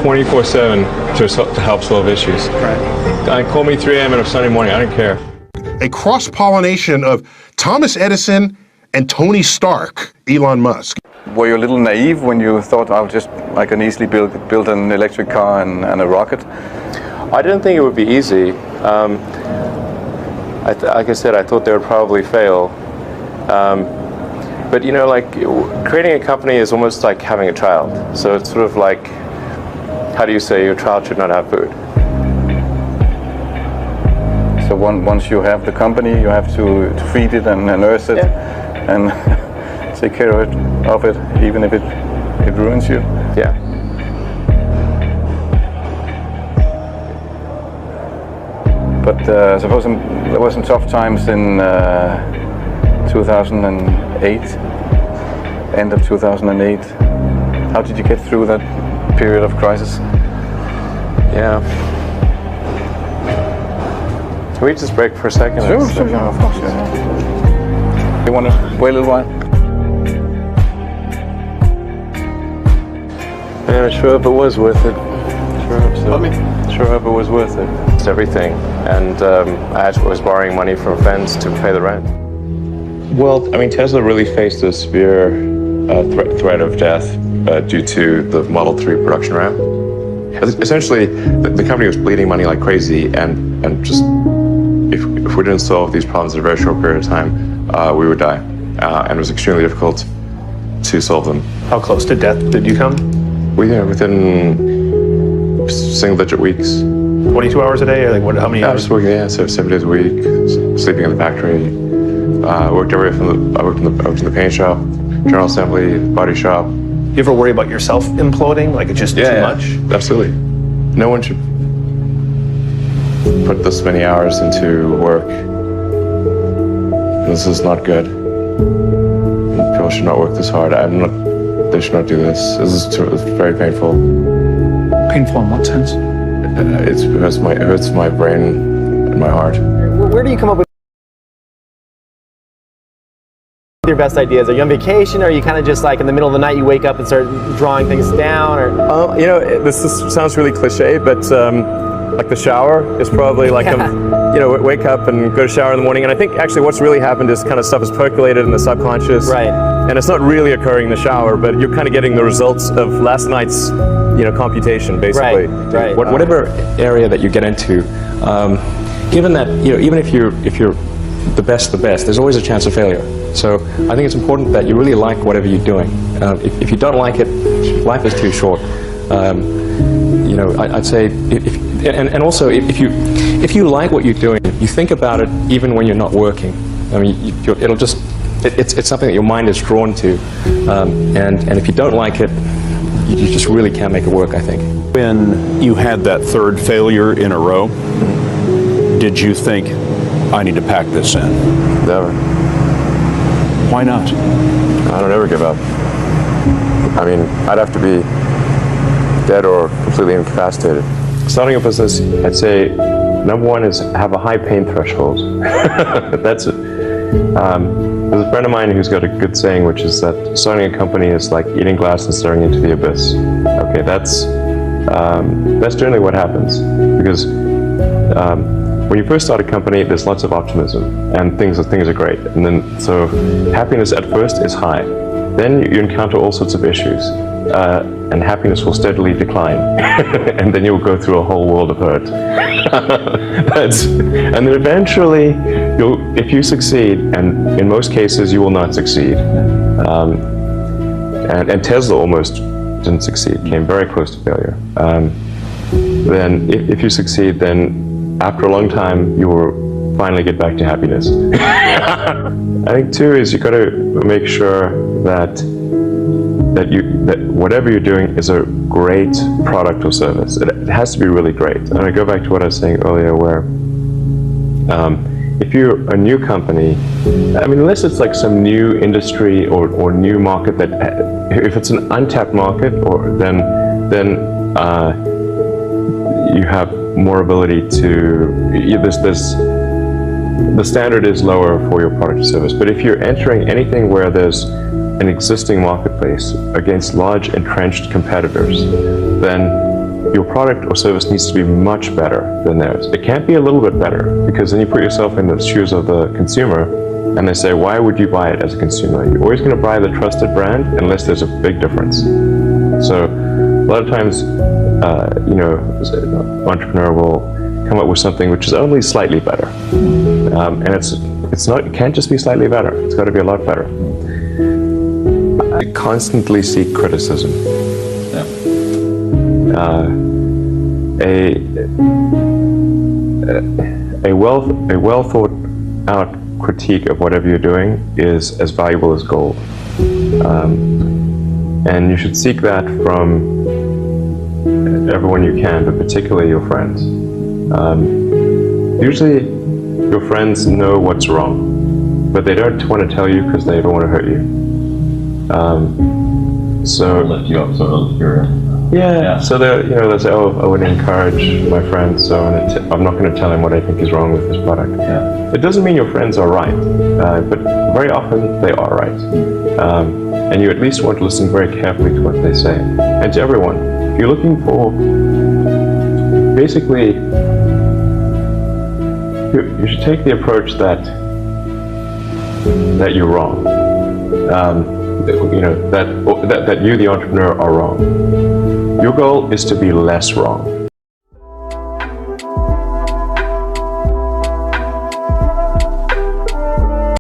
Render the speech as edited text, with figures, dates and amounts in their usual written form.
24/7 to help solve issues. Right. Call me 3 a.m. on a Sunday morning, I don't care. A cross-pollination of Thomas Edison and Tony Stark, Elon Musk. Were you a little naive when you thought I can easily build an electric car and a rocket? I didn't think it would be easy. Like I said, I thought they would probably fail. But you know, like creating a company is almost like having a child. So it's sort of like, how do you say your child should not have food? So once you have the company, you have to feed it and nurse it, and take care of it, even if it ruins you. Yeah. But suppose there were some tough times in 2008, end of 2008. How did you get through that period of crisis? Yeah. Can we just break for a second? Sure, of course. Yeah. You want to wait a little while? Man, I sure hope it was worth it. Sure hope so. Sure hope it was worth it. It's everything. And I was borrowing money from friends to pay the rent. Well, I mean, Tesla really faced a severe threat of death due to the Model 3 production ramp. Essentially, the company was bleeding money like crazy, and just if we didn't solve these problems in a very short period of time, we would die. And it was extremely difficult to solve them. How close to death did you come? Within single-digit weeks. 22 hours a day, or like what? How many hours? I was working, so 7 days a week, sleeping in the factory. I worked everywhere I worked in the paint shop, general assembly, body shop. You ever worry about yourself imploding? Like it's just too much? Absolutely. No one should put this many hours into work. This is not good. People should not work this hard. They should not do this. It's very painful. Painful in what sense? It hurts my brain and my heart. Where do you come up with your best ideas? Are you on vacation, or are you kind of just like in the middle of the night you wake up and start drawing things down? Or you know, this sounds really cliche, but like the shower is probably like you know, wake up and go to shower in the morning. And I think actually what's really happened is kind of stuff is percolated in the subconscious. Right. And it's not really occurring in the shower, but you're kind of getting the results of last night's, you know, computation, basically. Right. Whatever area that you get into, given that, you know, even if you're the best, there's always a chance of failure. So I think it's important that you really like whatever you're doing. If you don't like it, life is too short. You know, I'd say, and also if you like what you're doing, you think about it even when you're not working. I mean, it's something that your mind is drawn to, and if you don't like it, you just really can't make it work, I think. When you had that third failure in a row, did you think, I need to pack this in? Never. Why not? I don't ever give up. I mean, I'd have to be dead or completely incapacitated. Starting a business, I'd say, number one is have a high pain threshold. That's it. There's a friend of mine who's got a good saying, which is that starting a company is like eating glass and staring into the abyss. Okay, that's generally what happens, because when you first start a company, there's lots of optimism and things are great, and then so happiness at first is high. Then you encounter all sorts of issues, and happiness will steadily decline, and then you'll go through a whole world of hurt. And then eventually, if you succeed, and in most cases you will not succeed, and Tesla almost didn't succeed, came very close to failure. Then if you succeed, then after a long time, you will finally get back to happiness. I think too is you got to make sure that whatever you're doing is a great product or service. It has to be really great. And I go back to what I was saying earlier, where if you're a new company, I mean, unless it's like some new industry or new market that, if it's an untapped market, or then you have more ability to, the standard is lower for your product or service. But if you're entering anything where there's an existing marketplace against large entrenched competitors, then your product or service needs to be much better than theirs. It can't be a little bit better, because then you put yourself in the shoes of the consumer and they say, why would you buy it as a consumer? You're always going to buy the trusted brand unless there's a big difference. So a lot of times, an entrepreneur will come up with something which is only slightly better. And it can't just be slightly better. It's got to be a lot better. I constantly seek criticism. A well thought out critique of whatever you're doing is as valuable as gold. And you should seek that from everyone you can, but particularly your friends. Usually your friends know what's wrong, but they don't want to tell you because they don't want to hurt you. So lift you up, sort of your. yeah. So they say, oh, I would encourage my friends, so I'm not going to tell him what I think is wrong with this product. Yeah. It doesn't mean your friends are right, but very often they are right. And you at least want to listen very carefully to what they say. And to everyone, if you're looking for, basically, you should take the approach that you're wrong. That you, the entrepreneur, are wrong. Your goal is to be less wrong.